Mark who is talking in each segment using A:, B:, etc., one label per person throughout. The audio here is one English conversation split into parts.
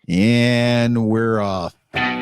A: And we're off. I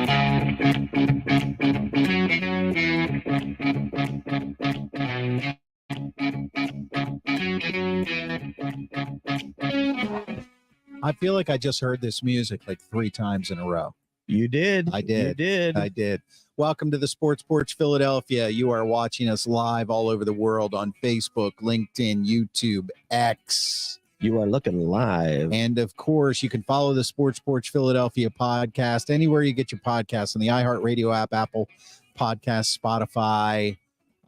A: feel like I just heard this music like 3 times in a row.
B: You did.
A: I did.
B: You did.
A: I did. Welcome to the Sports Porch Philadelphia. You are watching us live all over the world on Facebook, LinkedIn, YouTube, X.
B: You are looking live.
A: And of course, you can follow the Sports Porch Philadelphia podcast anywhere you get your podcasts on the iHeartRadio app, Apple Podcasts, Spotify.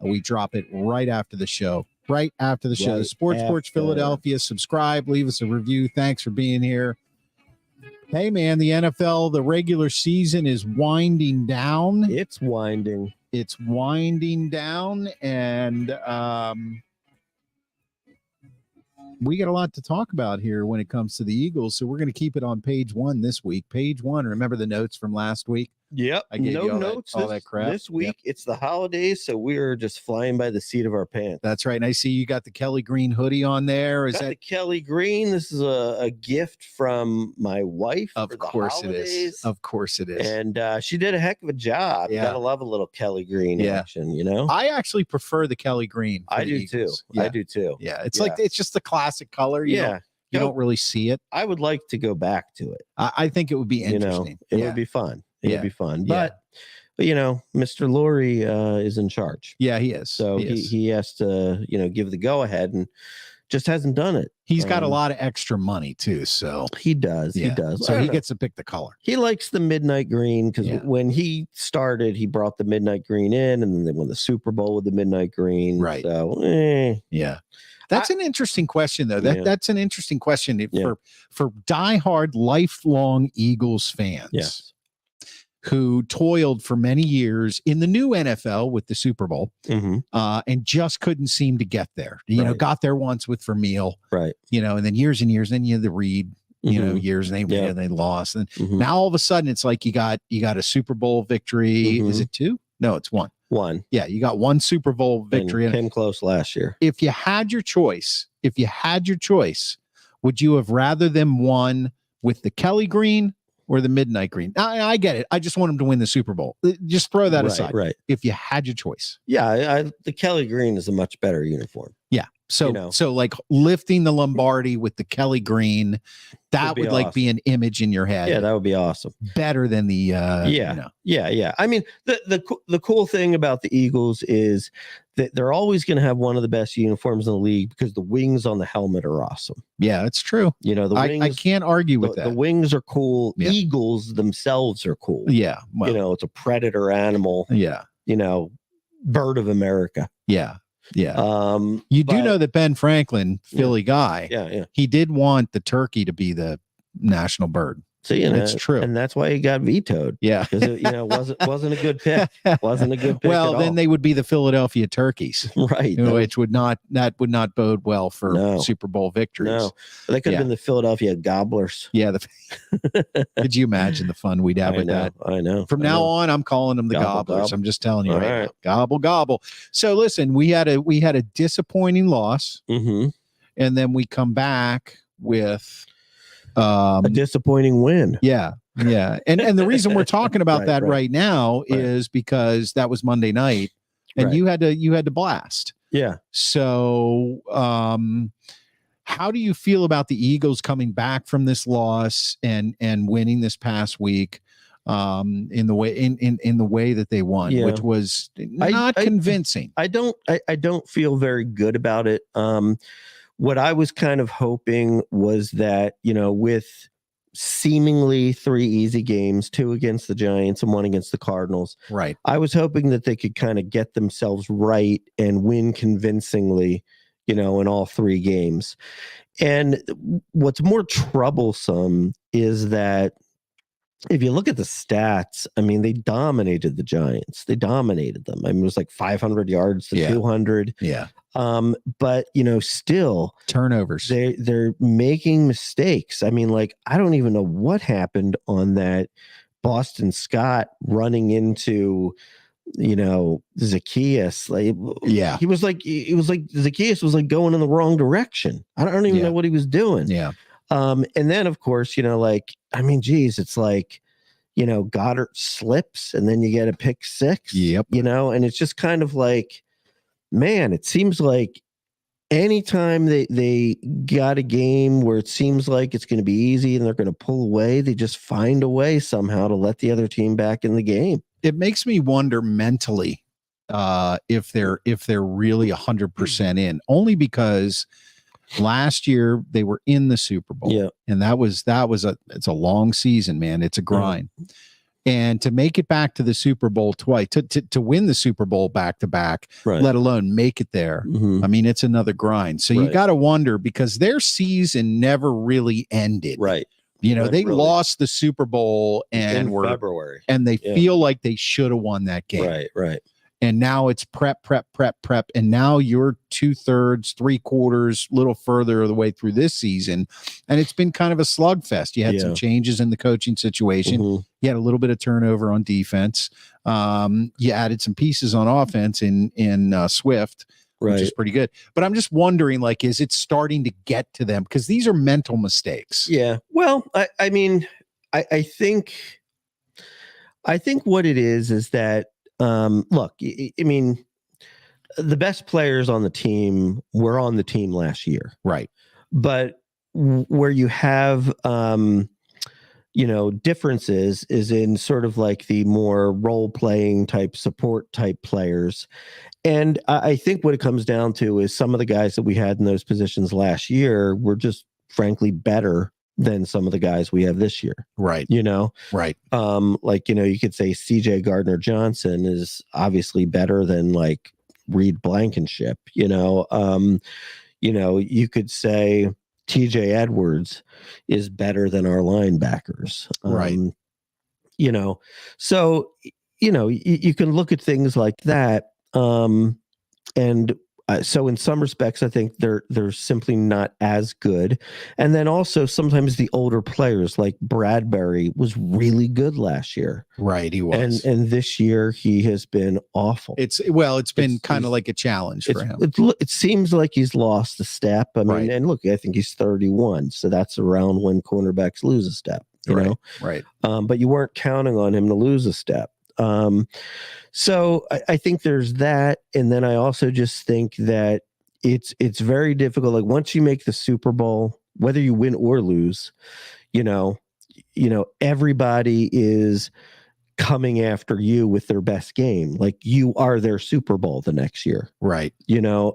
A: We drop it right after the show. Right after the show. Sports Porch Philadelphia. Subscribe, leave us a review. Thanks for being here. Hey, man, the NFL, the regular season is winding down.
B: It's winding.
A: It's winding down, and we got a lot to talk about here when it comes to the Eagles, so we're going to keep it on page 1 this week. Page 1, remember the notes from last week?
B: Yep.
A: I gave you all
B: notes.
A: all that crap.
B: This week, It's the holidays, so we're just flying by the seat of our pants.
A: That's right. And I see you got the Kelly Green hoodie on there. Is that
B: the Kelly Green? This is a gift from my wife.
A: Of course it is. Of course it is.
B: And she did a heck of a job.
A: Yeah.
B: Gotta love a little Kelly Green action, you know?
A: I actually prefer the Kelly Green.
B: I do too.
A: Yeah.
B: I do too.
A: Yeah. It's like, it's just the classic color. You don't really see it.
B: I would like to go back to it.
A: I think it would be interesting.
B: It would be fun. It would be fun. But you know, Mr. Laurie is in charge.
A: Yeah, he is.
B: So he has to, give the go ahead, and just hasn't done it.
A: He's got a lot of extra money too, so
B: he does.
A: Yeah.
B: He does.
A: So he gets to pick the color.
B: He likes the midnight green because when he started, he brought the midnight green in, and then they won the Super Bowl with the midnight green.
A: Right.
B: So
A: yeah. That's an interesting question, though. That's an interesting question for diehard, lifelong Eagles fans.
B: Yes.
A: Who toiled for many years in the new NFL with the Super Bowl, and just couldn't seem to get there. Got there once with Vermeil,
B: right?
A: And then years and years. Then you had the Reed, years, and they lost. And now all of a sudden, it's like you got a Super Bowl victory. Is it 2? No, it's 1.
B: 1.
A: Yeah, you got 1 Super Bowl victory.
B: And came close last year.
A: If you had your choice, would you have rather them won with the Kelly Green or the midnight green? I get it. I just want him to win the Super Bowl. Just throw that aside.
B: Right.
A: If you had your choice.
B: Yeah, the Kelly Green is a much better uniform.
A: Yeah. So so like lifting the Lombardi with the Kelly Green, that would like be an image in your head.
B: Yeah, that would be awesome.
A: Better than the
B: Yeah. I mean, the cool thing about the Eagles is that they're always going to have one of the best uniforms in the league because the wings on the helmet are awesome.
A: Yeah, that's true.
B: The wings,
A: I can't argue with that.
B: The wings are cool. Yeah. Eagles themselves are cool.
A: Yeah. Well,
B: it's a predator animal.
A: Yeah.
B: Bird of America.
A: Yeah. Yeah. You do know that Ben Franklin, Philly guy, he did want the turkey to be the national bird.
B: So
A: it's true,
B: and that's why he got vetoed.
A: Yeah,
B: because it wasn't a good pick. Wasn't a good pick.
A: Well, then they would be the Philadelphia Turkeys,
B: right?
A: Which would not bode well for Super Bowl victories.
B: No, they could have been the Philadelphia Gobblers.
A: Yeah, could you imagine the fun we'd have with that?
B: I know.
A: From now on, I'm calling them the Gobblers. Gobble. I'm just telling you right now. Gobble gobble. So listen, we had a disappointing loss, and then we come back with
B: a disappointing win.
A: Yeah. And the reason we're talking about that right now is because that was Monday night and you had to blast.
B: Yeah.
A: So how do you feel about the Eagles coming back from this loss and winning this past week in the way that they won, which was not convincing?
B: I don't feel very good about it. What I was kind of hoping was that, with seemingly 3 easy games, 2 against the Giants and 1 against the Cardinals.
A: Right.
B: I was hoping that they could kind of get themselves right and win convincingly, in all 3 games. And what's more troublesome is that if you look at the stats, I mean, they dominated the Giants. They dominated them. I mean, it was like 500 yards to 200.
A: Yeah.
B: But still
A: turnovers.
B: They're making mistakes. I mean, I don't even know what happened on that Boston Scott running into, Zacchaeus. It was like Zacchaeus was going in the wrong direction. I don't even know what he was doing.
A: Yeah.
B: And then of course, geez, it's like, Goddard slips and then you get a pick six, and it's just kind of like, man, it seems like anytime they got a game where it seems like it's going to be easy and they're going to pull away, they just find a way somehow to let the other team back in the game.
A: It makes me wonder mentally if they're really 100% in, only because last year they were in the Super Bowl, and it's a long season, man. It's a grind. And to make it back to the Super Bowl twice, to win the Super Bowl back to back, let alone make it there. I mean, it's another grind. So you got to wonder, because their season never really ended.
B: Right.
A: They lost the Super Bowl and
B: in February,
A: and they feel like they should have won that game.
B: Right.
A: And now it's prep. And now you're 2/3, 3/4, little further of the way through this season. And it's been kind of a slugfest. You had some changes in the coaching situation. You had a little bit of turnover on defense. You added some pieces on offense in Swift, which is pretty good. But I'm just wondering, like, is it starting to get to them? Because these are mental mistakes.
B: Yeah. Well, I think what it is that, look, I mean, the best players on the team were on the team last year.
A: Right.
B: But where you have, differences is in sort of like the more role playing type, support type players. And I think what it comes down to is some of the guys that we had in those positions last year were just frankly better than some of the guys we have this year.
A: Right.
B: Right. You could say CJ Gardner-Johnson is obviously better than like Reed Blankenship, you could say TJ Edwards is better than our linebackers.
A: Right.
B: So, you can look at things like that. So in some respects, I think they're simply not as good. And then also sometimes the older players like Bradbury was really good last year.
A: Right, he was.
B: And this year he has been awful.
A: It's been kind of like a challenge for him.
B: It seems like he's lost a step. I mean, and look, I think he's 31, so that's around when cornerbacks lose a step, you know?
A: Right.
B: But you weren't counting on him to lose a step. So I think there's that. And then I also just think that it's very difficult. Like once you make the Super Bowl, whether you win or lose, everybody is coming after you with their best game. Like you are their Super Bowl the next year.
A: Right.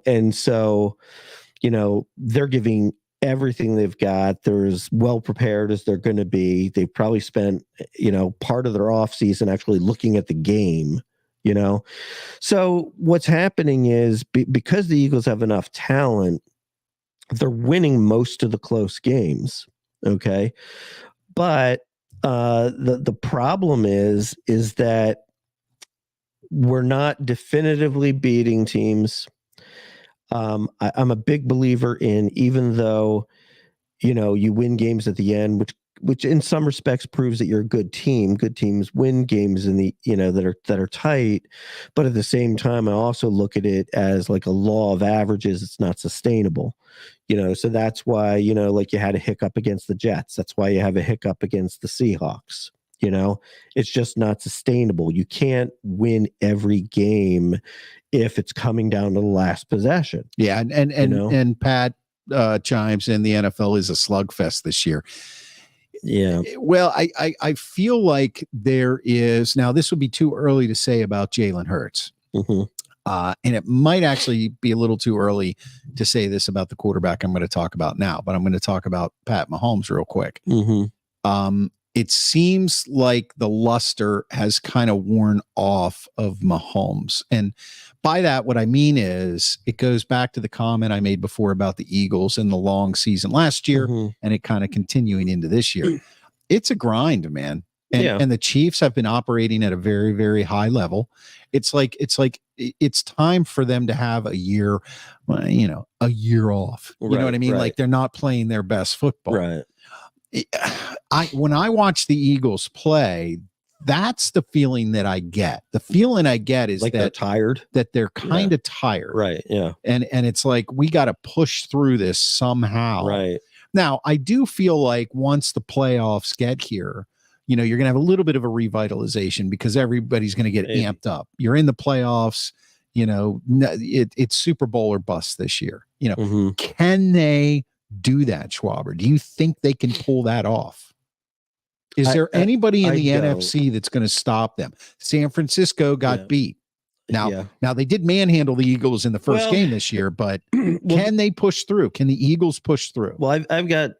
B: And so, they're giving everything they've got. They're as well prepared as they're going to be. They've probably spent, part of their off season actually looking at the game, So what's happening is because the Eagles have enough talent, they're winning most of the close games. Okay. But the problem is that we're not definitively beating teams. I'm a big believer in, even though, you win games at the end, which in some respects proves that you're a good team. Good teams win games in the, that are tight. But at the same time, I also look at it as like a law of averages. It's not sustainable, so that's why, like you had a hiccup against the Jets. That's why you have a hiccup against the Seahawks. It's just not sustainable. You can't win every game if it's coming down to the last possession.
A: Yeah. And Pat chimes in, the NFL is a slugfest this year.
B: Yeah.
A: Well, I feel like there is, now this would be too early to say about Jalen Hurts.
B: Mm-hmm.
A: And it might actually be a little too early to say this about the quarterback I'm going to talk about now, but I'm going to talk about Pat Mahomes real quick.
B: Mm-hmm.
A: It seems like the luster has kind of worn off of Mahomes. And by that, what I mean is it goes back to the comment I made before about the Eagles and the long season last year, and it kind of continuing into this year. It's a grind, man. And the Chiefs have been operating at a very, very high level. It's time for them to have a year, a year off. You know what I mean? Like they're not playing their best football.
B: Right.
A: When I watch the Eagles play, that's the feeling that I get. The feeling I get is
B: like
A: that
B: they're tired,
A: that they're kind of tired.
B: Right. Yeah.
A: And it's like, we got to push through this somehow.
B: Right.
A: Now, I do feel like once the playoffs get here, you're going to have a little bit of a revitalization because everybody's going to get amped up. You're in the playoffs, it's Super Bowl or bust this year. Can they do that, Schwaber? Do you think they can pull that off? Is there anybody in the NFC that's going to stop them? San Francisco got beat. Now they did manhandle the Eagles in the first game this year, but can they push through? Can the Eagles push through?
B: Well, I've got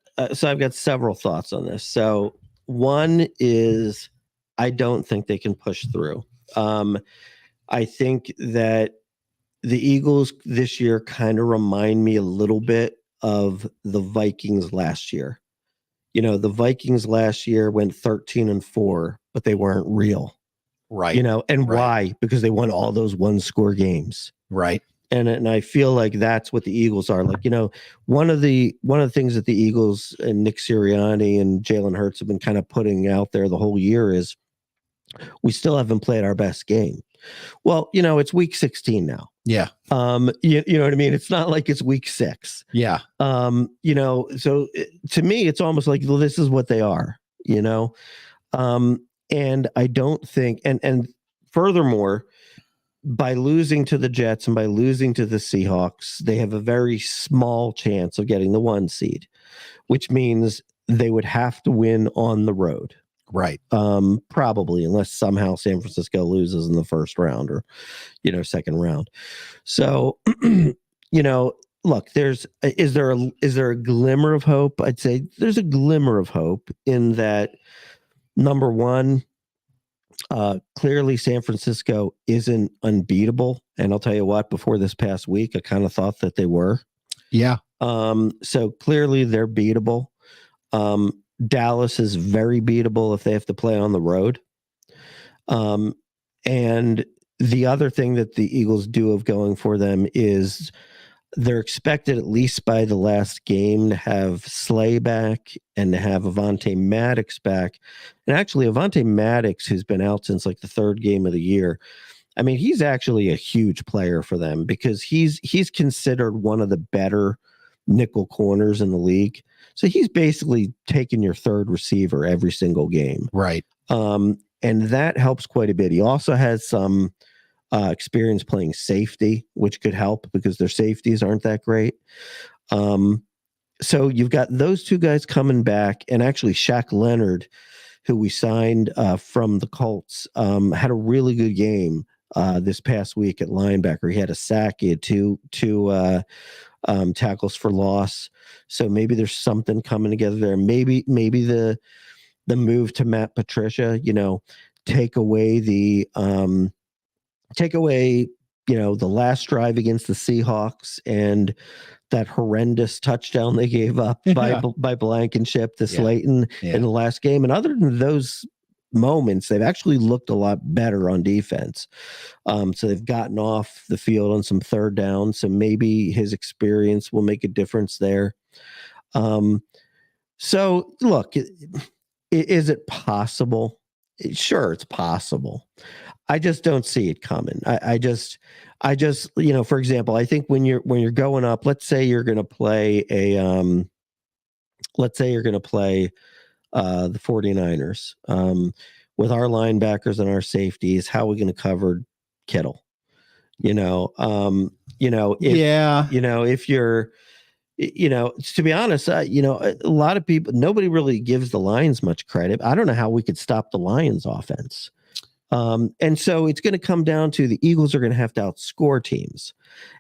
B: several thoughts on this. So one is I don't think they can push through. I think that the Eagles this year kind of remind me a little bit of the Vikings last year. The Vikings last year went 13-4, but they weren't real.
A: Right.
B: Why? Because they won all those one-score games.
A: Right.
B: And I feel like that's what the Eagles are. Like, one of the things that the Eagles and Nick Sirianni and Jalen Hurts have been kind of putting out there the whole year is we still haven't played our best game. Well, it's week 16 now.
A: Yeah.
B: You know what I mean? It's not like it's week 6.
A: Yeah.
B: So to me, it's almost like, well, this is what they are, and I don't think, and furthermore, by losing to the Jets and by losing to the Seahawks, they have a very small chance of getting the 1 seed, which means they would have to win on the road.
A: Right.
B: Probably, unless somehow San Francisco loses in the first round or, second round. So, look, is there a glimmer of hope? I'd say there's a glimmer of hope in that. Number one, clearly San Francisco isn't unbeatable. And I'll tell you what, before this past week, I kind of thought that they were.
A: Yeah.
B: So clearly they're beatable. Dallas is very beatable if they have to play on the road. And the other thing that the Eagles do have going for them is they're expected, at least by the last game, to have Slay back and to have Avonte Maddox back. And actually, Avonte Maddox, who's been out since like the 3rd game of the year, I mean, he's actually a huge player for them because he's considered one of the better nickel corners in the league. So he's basically taking your 3rd receiver every single game.
A: Right.
B: And that helps quite a bit. He also has some experience playing safety, which could help because their safeties aren't that great. So you've got those 2 guys coming back, and actually Shaq Leonard, who we signed from the Colts, had a really good game this past week at linebacker. He had a sack. He had two tackles for loss. So maybe there's something coming together there. Maybe the move to Matt Patricia, take away the the last drive against the Seahawks and that horrendous touchdown they gave up by Blankenship to Slayton in the last game. And other than those moments, they've actually looked a lot better on defense. So they've gotten off the field on some 3rd down. So maybe his experience will make a difference there. So look, is it possible? Sure, it's possible. I just don't see it coming. I just, for example, I think when you're going up, let's say you're going to play the 49ers, with our linebackers and our safeties, how are we going to cover Kittle? If you're, to be honest, a lot of people, nobody really gives the Lions much credit. I don't know how we could stop the Lions offense. And so it's going to come down to the Eagles are going to have to outscore teams.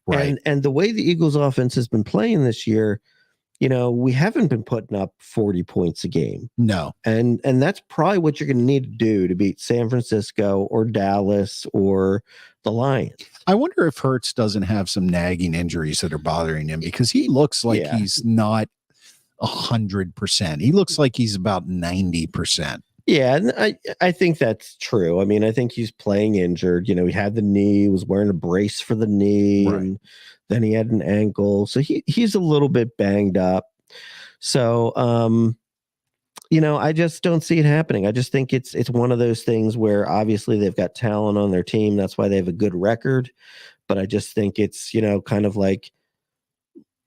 A: Right.
B: And the way the Eagles offense has been playing this year, we haven't been putting up 40 points a game.
A: No.
B: And that's probably what you're going to need to do to beat San Francisco or Dallas or the Lions.
A: I wonder if Hurts doesn't have some nagging injuries that are bothering him, because he looks like he's not 100%. He looks like he's about 90%.
B: Yeah, and I think that's true. I mean, I think he's playing injured. He had the knee, was wearing a brace for the knee, and then he had an ankle. So he's a little bit banged up. So, I just don't see it happening. I just think it's one of those things where obviously they've got talent on their team. That's why they have a good record. But I just think it's, kind of like,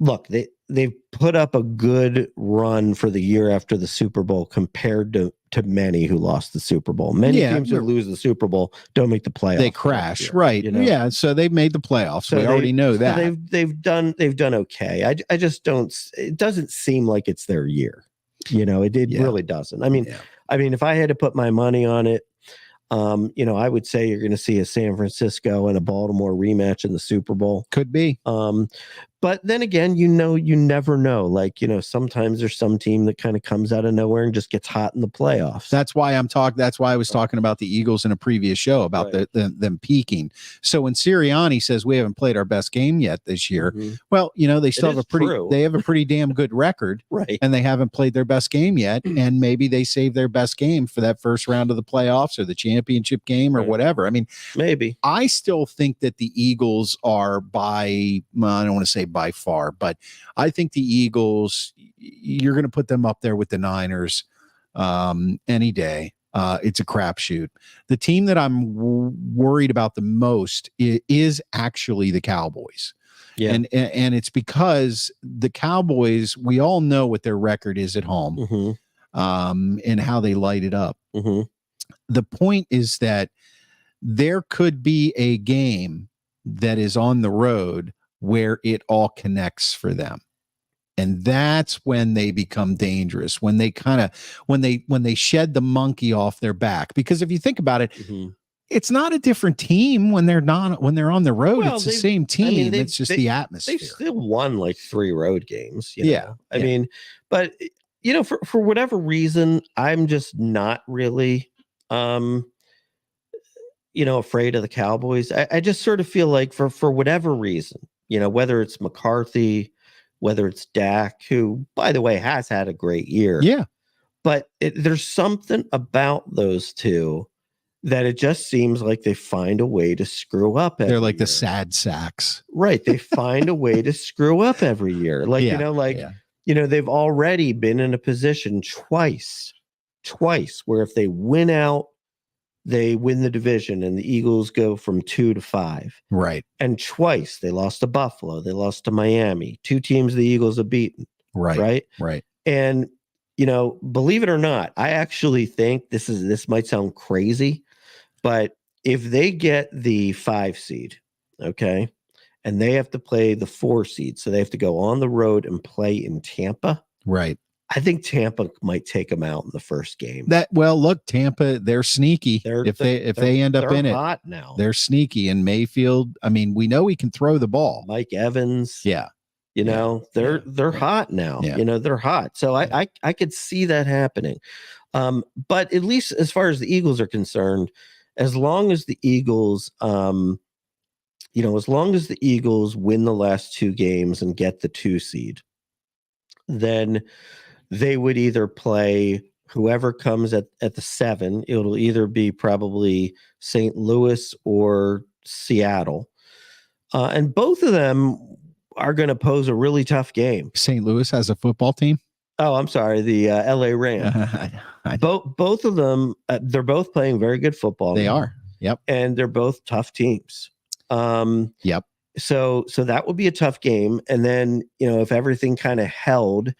B: look, they've put up a good run for the year after the Super Bowl compared to many who lost the Super Bowl. Many teams who lose the Super Bowl don't make the playoffs.
A: They crash,
B: year,
A: right?
B: You know?
A: Yeah, so they've made the playoffs. So we already know that.
B: So they've done okay. I just don't. It doesn't seem like it's their year. You know, it really doesn't. I mean, if I had to put my money on it, I would say you're going to see a San Francisco and a Baltimore rematch in the Super Bowl.
A: Could be.
B: But then again, you never know. Like, sometimes there's some team that kind of comes out of nowhere and just gets hot in the playoffs.
A: That's why That's why I was talking about the Eagles in a previous show about them peaking. So when Sirianni says we haven't played our best game yet this year, well, they still have they have a pretty damn good record,
B: right?
A: And they haven't played their best game yet, and maybe they save their best game for that first round of the playoffs or the championship game or whatever. I mean,
B: maybe.
A: I still think that the Eagles are I don't want to say by far, but I think the Eagles, you're going to put them up there with the Niners any day. It's a crapshoot. The team that I'm worried about the most is actually the Cowboys.
B: Yeah.
A: And it's because the Cowboys, we all know what their record is at home, and how they light it up. The point is that there could be a game that is on the road where it all connects for them. And that's when they become dangerous, when they when they shed the monkey off their back. Because if you think about it, it's not a different team when they're on the road. It's the same team. It's just the atmosphere.
B: They've still won like 3 road games. You know? I mean, but for whatever reason, I'm just not really afraid of the Cowboys. I just sort of feel like for whatever reason, whether it's McCarthy, whether it's Dak, who, by the way, has had a great year.
A: Yeah.
B: But there's something about those two that it just seems like they find a way to screw up every
A: They're like
B: year.
A: the sad sacks.
B: Right. They find a way to screw up every year. Like, they've already been in a position twice where if they win out, they win the division and the Eagles go from 2 to 5.
A: Right.
B: And twice they lost to Buffalo. They lost to Miami. 2 teams the Eagles have beaten.
A: Right.
B: And, believe it or not, I actually think this might sound crazy, but if they get the 5 seed, okay, and they have to play the 4 seed, so they have to go on the road and play in Tampa.
A: Right.
B: I think Tampa might take them out in the first game.
A: Look, Tampa, they're sneaky. If they end up in it,
B: hot now.
A: They're sneaky. And Mayfield, I mean, we know he can throw the ball.
B: Mike Evans,
A: they're
B: hot now.
A: Yeah.
B: They're hot. So I could see that happening. But at least as far as the Eagles are concerned, as long as the Eagles, win the last 2 games and get the 2 seed, then they would either play whoever comes at the 7. It'll either be probably St. Louis or Seattle. And both of them are going to pose a really tough game.
A: St. Louis has a football team?
B: Oh, I'm sorry. The LA Rams. Both of them, they're both playing very good football.
A: They are. Yep.
B: And they're both tough teams.
A: Yep.
B: So that would be a tough game. And then, if everything kind of held,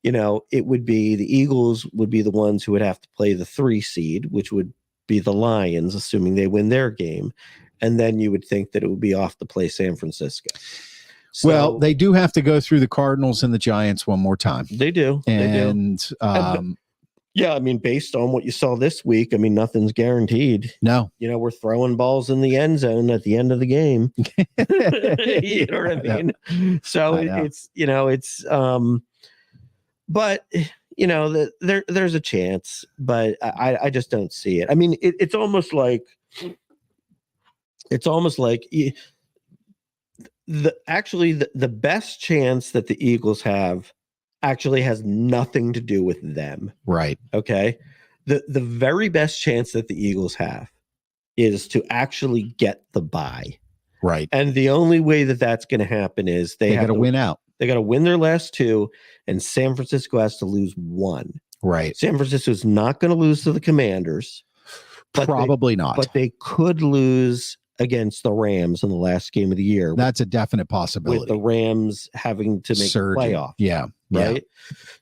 B: it would be the Eagles would be the ones who would have to play the 3 seed, which would be the Lions, assuming they win their game. And then you would think that it would be off to play San Francisco. So,
A: well, they do have to go through the Cardinals and the Giants one more time.
B: They do.
A: And
B: yeah, I mean, based on what you saw this week, I mean, nothing's guaranteed.
A: No.
B: We're throwing balls in the end zone at the end of the game. You know what I mean? So but there's a chance, but I just don't see it. I mean, it's almost like the best chance that the Eagles have actually has nothing to do with them.
A: Right.
B: Okay. The very best chance that the Eagles have is to actually get the bye.
A: Right.
B: And the only way that that's going to happen is they have
A: to win out.
B: They got to win their last 2, and San Francisco has to lose 1.
A: Right.
B: San Francisco is not going to lose to the Commanders.
A: Probably not.
B: But they could lose against the Rams in the last game of the year.
A: That's a definite
B: with
A: possibility.
B: the Rams having to make the playoff.
A: Yeah.
B: Right.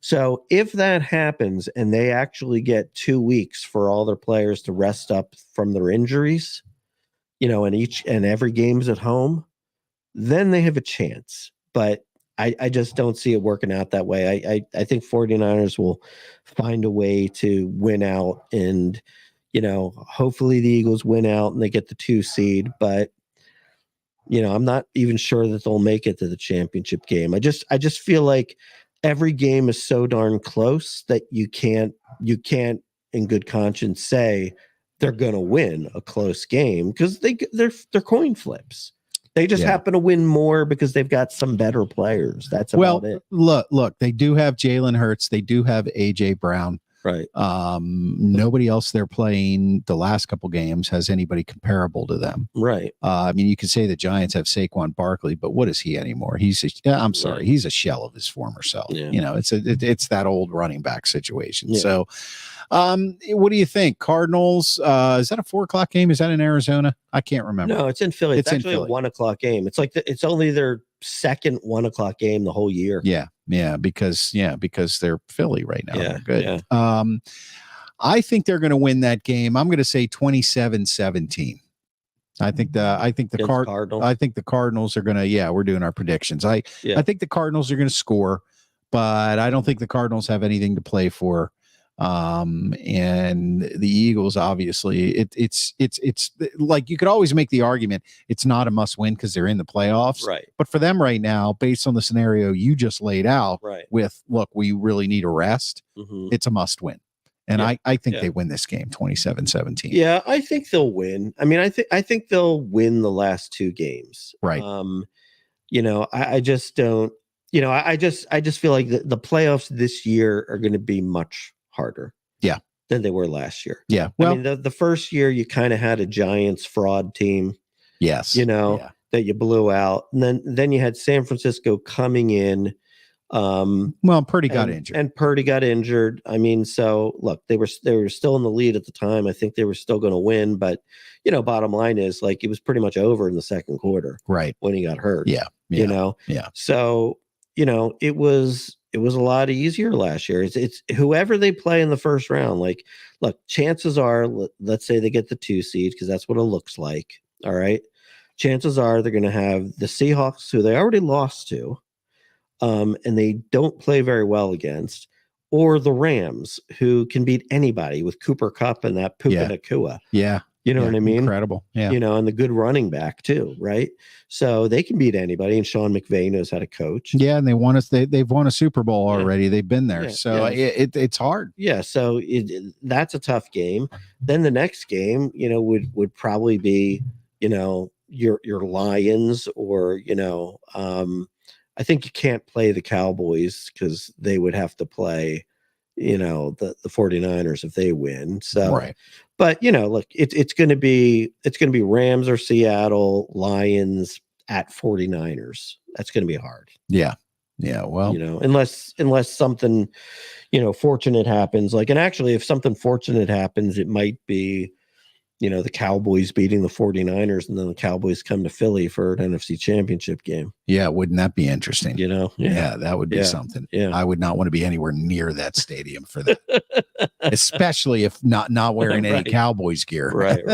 B: So if that happens and they actually get 2 weeks for all their players to rest up from their injuries, and every game's at home, then they have a chance. But I just don't see it working out that way. I think 49ers will find a way to win out, and hopefully the Eagles win out and they get the 2 seed. But I'm not even sure that they'll make it to the championship game. I just feel like every game is so darn close that you can't in good conscience say they're going to win a close game, because they're coin flips. They just happen to win more because they've got some better players. That's about it.
A: Look, they do have Jalen Hurts. They do have AJ Brown.
B: Right.
A: Nobody else they're playing the last couple games has anybody comparable to them.
B: Right.
A: I mean, you could say the Giants have Saquon Barkley, but what is he anymore? He's a shell of his former self.
B: Yeah.
A: It's that old running back situation. Yeah. So, what do you think? Cardinals? Is that a 4:00 game? Is that in Arizona? I can't remember.
B: No, it's in Philly. It's actually a 1:00 game. It's like it's only their second 1:00 game the whole year.
A: Yeah, because they're Philly right now.
B: Yeah,
A: they're good.
B: Yeah.
A: I think they're going to win that game. I'm going to say 27-17. I think the Cardinals are going to. We're doing our predictions. I think the Cardinals are going to score, but I don't think the Cardinals have anything to play for. And the Eagles, obviously, it's like you could always make the argument it's not a must win because they're in the playoffs,
B: right?
A: But for them right now, based on the scenario you just laid out,
B: right?
A: With we really need a rest.
B: Mm-hmm.
A: It's a must win, and I think they win this game 27-17.
B: Yeah, I think they'll win. I mean, I think they'll win the last 2 games,
A: right?
B: I just don't. I just feel like the playoffs this year are going to be much harder than they were last year.
A: Well,
B: I mean, the first year you kind of had a Giants fraud team.
A: Yes.
B: That you blew out. And then you had San Francisco coming in.
A: Purdy got injured.
B: And Purdy got injured. I mean, so look, they were still in the lead at the time. I think they were still going to win, but bottom line is it was pretty much over in the second quarter.
A: Right.
B: When he got hurt.
A: Yeah.
B: So, it was a lot easier last year. It's whoever they play in the first round. Like, look, chances are, let's say they get the 2 seed, because that's what it looks like. All right. Chances are they're going to have the Seahawks, who they already lost to, and they don't play very well against, or the Rams, who can beat anybody with Cooper Kupp and that Puka Nacua.
A: Yeah.
B: You know what I mean?
A: Incredible. Yeah.
B: And the good running back too, right? So they can beat anybody, and Sean McVay knows how to coach.
A: Yeah, and they've won a Super Bowl already. They've been there. It's hard.
B: Yeah, so that's a tough game. Then the next game, would probably be, your Lions, or I think you can't play the Cowboys because they would have to play, the 49ers if they win. So
A: right.
B: But look, it's going to be Rams or Seattle, Lions at 49ers. That's going to be hard.
A: Yeah. Well,
B: unless something, fortunate happens. And actually, if something fortunate happens, it might be, the Cowboys beating the 49ers, and then the Cowboys come to Philly for an NFC Championship game.
A: Yeah, wouldn't that be interesting?
B: Yeah,
A: that would be something.
B: Yeah.
A: I would not want to be anywhere near that stadium for that, especially if not wearing any Cowboys gear.
B: Right.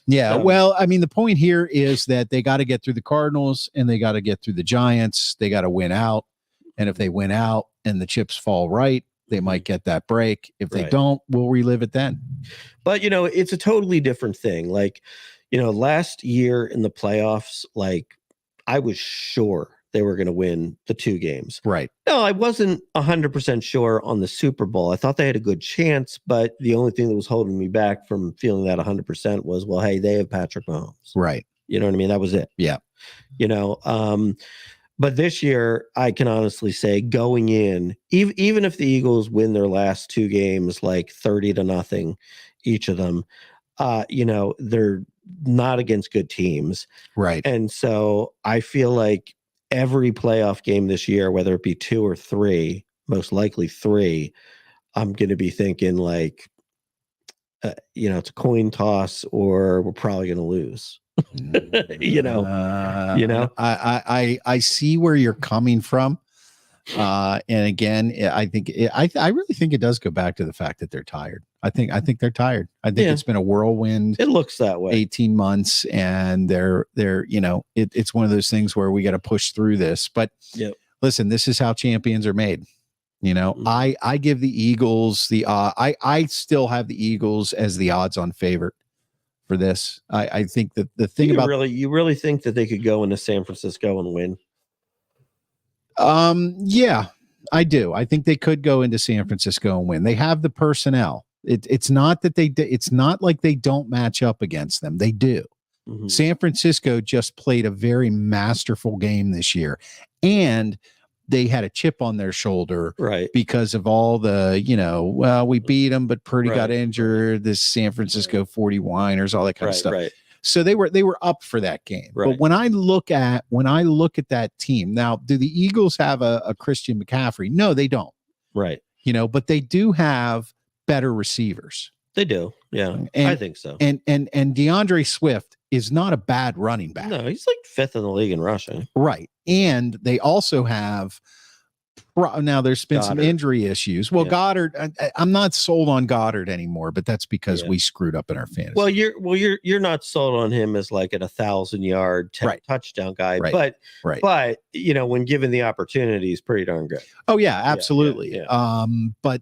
A: Yeah, well, I mean, the point here is that they got to get through the Cardinals, and they got to get through the Giants. They got to win out, and if they win out and the chips fall right, they might get that break. If they don't, we'll relive it then.
B: But, it's a totally different thing. Last year in the playoffs, I was sure they were going to win the 2 games.
A: Right.
B: No, I wasn't 100% sure on the Super Bowl. I thought they had a good chance, but the only thing that was holding me back from feeling that 100% was, well, hey, they have Patrick Mahomes.
A: Right.
B: You know what I mean? That was it.
A: Yeah.
B: But this year, I can honestly say, going in, even if the Eagles win their last 2 games, 30-0 each of them, they're not against good teams.
A: Right.
B: And so I feel like every playoff game this year, whether it be 2 or 3, most likely 3, I'm going to be thinking it's a coin toss, or we're probably going to lose.
A: I see where you're coming from. And again, I really think it does go back to the fact that they're tired. I think they're tired. I think it's been a whirlwind.
B: It looks that way.
A: 18 months, and it's one of those things where we got to push through this. But listen, this is how champions are made. I give the Eagles I still have the Eagles as the odds-on favorite for this. I think that the thing
B: you really think that they could go into San Francisco and win?
A: Yeah, I do. I think they could go into San Francisco and win. They have the personnel. It's not that it's not like they don't match up against them. They do. Mm-hmm. San Francisco just played a very masterful game this year, and they had a chip on their shoulder,
B: right?
A: Because of all the, we beat them, but Purdy got injured. This San Francisco 49ers, all that kind of stuff.
B: Right.
A: So they were up for that game. Right. But when I look at that team now, do the Eagles have a Christian McCaffrey? No, they don't.
B: Right.
A: But they do have better receivers.
B: They do. Yeah, I think so.
A: And DeAndre Swift is not a bad running back.
B: No, he's like 5th in the league in rushing.
A: Right. And they also have now there's been some injury issues. Well, Goddard, I'm not sold on Goddard anymore, but that's because we screwed up in our fantasy.
B: Well, you're not sold on him as like an 1,000-yard touchdown guy, but when given the opportunity, he's pretty darn good.
A: Oh yeah, absolutely. Yeah. But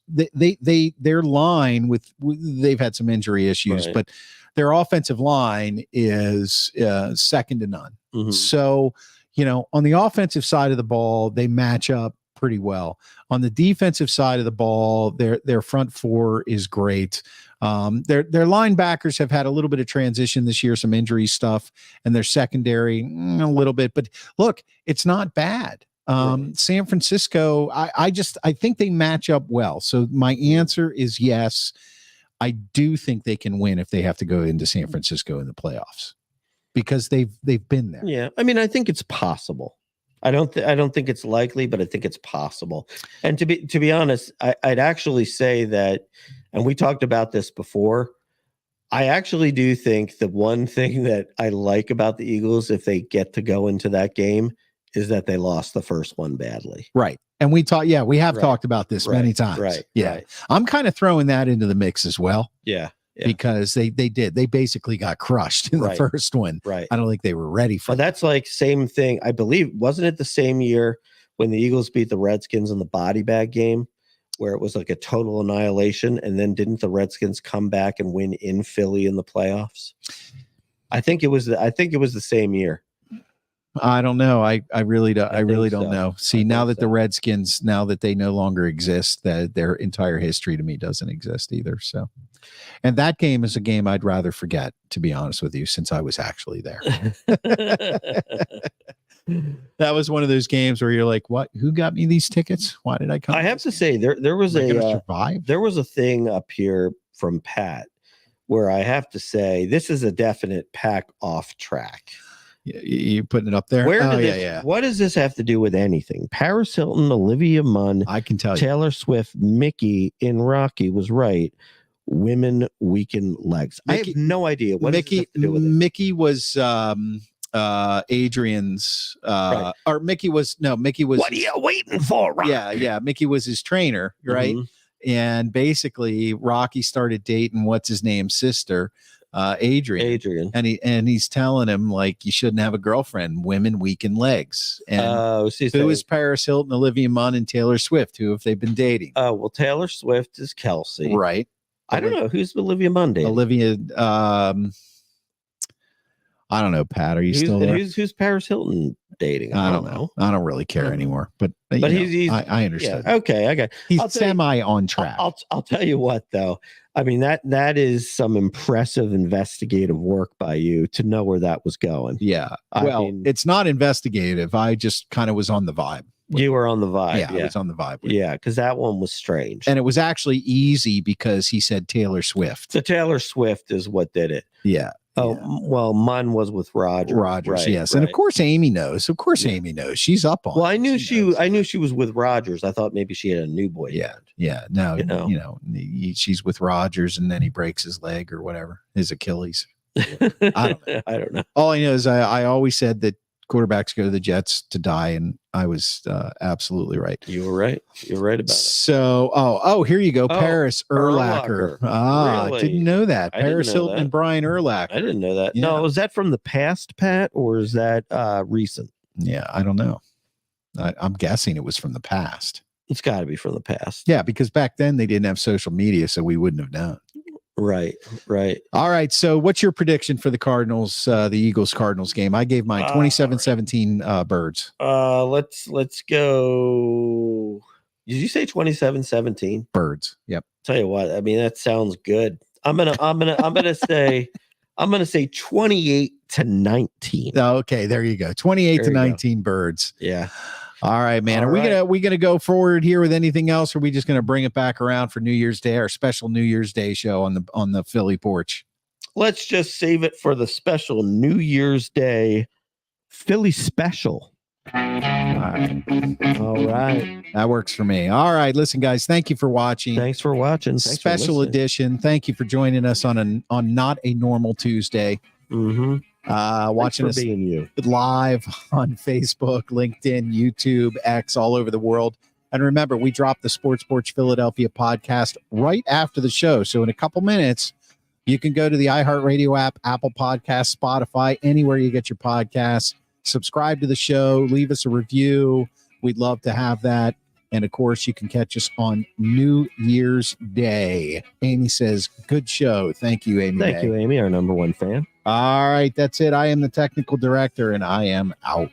A: their line they've had some injury issues, but their offensive line is second to none. Mm-hmm. So, on the offensive side of the ball, they match up pretty well. On the defensive side of the ball, their front four is great. Their linebackers have had a little bit of transition this year, some injury stuff, and their secondary a little bit. But look, it's not bad. San Francisco, I think they match up well. So my answer is yes. I do think they can win if they have to go into San Francisco in the playoffs, because they've been there.
B: Yeah, I mean, I think it's possible. I don't think it's likely, but I think it's possible. And to be honest, I'd actually say that, and we talked about this before, I actually do think the one thing that I like about the Eagles, if they get to go into that game, is that they lost the first one badly.
A: Right. And we have talked about this many times.
B: Right.
A: Yeah. Right. I'm kind of throwing that into the mix as well.
B: Yeah.
A: Because they basically got crushed in the first one.
B: Right.
A: I don't think they were ready for
B: that. That's like same thing. I believe, wasn't it the same year when the Eagles beat the Redskins in the body bag game, where it was like a total annihilation? And then didn't the Redskins come back and win in Philly in the playoffs? I think it was the same year.
A: I don't know. I really don't know. See, now that the Redskins, now that they no longer exist, that their entire history to me doesn't exist either. So, and that game is a game I'd rather forget, to be honest with you, since I was actually there. That was one of those games where you're like, "What? Who got me these tickets? Why did I come?"
B: I have to say, there was a thing up here from Pat where I have to say this is a definite Pack off track.
A: You putting it up there?
B: What does this have to do with anything? Paris Hilton, Olivia Munn,
A: I can tell you.
B: Taylor Swift, Mickey in Rocky was right. Women weaken legs. I have no idea what Mickey has to do with it.
A: Mickey was Adrian's or Mickey was
B: what are you waiting for, Rocky?
A: Yeah. Mickey was his trainer, right? Mm-hmm. And basically Rocky started dating what's his name's sister. Adrian, and he's telling him, like, you shouldn't have a girlfriend. Women weaken legs. And who is Paris Hilton, Olivia Munn, and Taylor Swift? Who have they been dating?
B: Well, Taylor Swift is Kelsey,
A: right?
B: I don't know who's Olivia Munn dating.
A: Olivia, I don't know. Pat, are you still there?
B: Who's Paris Hilton dating?
A: I don't know. I don't really care anymore. But he's I understand.
B: Yeah, okay, I got.
A: He's semi on track.
B: I'll tell you what, though. I mean, that is some impressive investigative work by you to know where that was going.
A: Yeah. It's not investigative. I just kind of was on the vibe.
B: You were on the vibe.
A: Yeah, I was on the vibe.
B: Yeah, because that one was strange.
A: And it was actually easy because he said Taylor Swift.
B: So Taylor Swift is what did it.
A: Yeah.
B: Oh, well, mine was with Roger.
A: Rogers, yes. And of course Amy knows. Of course Amy knows. She's up on
B: Well,
A: it.
B: I knew she was with Rogers. I thought maybe she had a new boyfriend.
A: Yeah. No, she's with Rogers and then he breaks his leg or whatever, his Achilles. I don't know. All I know is I always said that quarterbacks go to the Jets to die, and I was absolutely right.
B: You were right. You're right about it.
A: So, here you go. Paris Urlacher.
B: Really?
A: I didn't know that. Paris Hilton and Brian Urlacher.
B: I didn't know that.
A: Yeah.
B: No, is that from the past, Pat, or is that recent?
A: Yeah, I don't know. I'm guessing it was from the past.
B: It's got to be from the past.
A: Yeah, because back then they didn't have social media, so we wouldn't have known.
B: Right.
A: All right. So what's your prediction for the Cardinals, the Eagles-Cardinals game? I gave mine 27-17 Birds.
B: Let's go. Did you say 27-17?
A: Birds. Yep.
B: Tell you what, I mean, that sounds good. I'm gonna say 28-19.
A: Okay, there you go. 28-19 Birds.
B: Yeah.
A: All right, man. Are we gonna go forward here with anything else, or are we just gonna bring it back around for New Year's Day, our special New Year's Day show on the Philly Porch?
B: Let's just save it for the special New Year's Day Philly special.
A: All right. That works for me. All right. Listen, guys, thank you for watching.
B: Thanks for watching.
A: Special edition. Thank you for joining us on not a normal Tuesday.
B: Mm-hmm.
A: Watching us live on Facebook, LinkedIn, YouTube, X, all over the world. And remember, we drop the Sports Porch Philadelphia podcast right after the show. So in a couple minutes, you can go to the iHeartRadio app, Apple Podcasts, Spotify, anywhere you get your podcasts. Subscribe to the show. Leave us a review. We'd love to have that. And of course, you can catch us on New Year's Day. Amy says, good show. Thank you, Amy.
B: Thank you, Amy, our number one fan.
A: All right, that's it. I am the technical director, and I am out.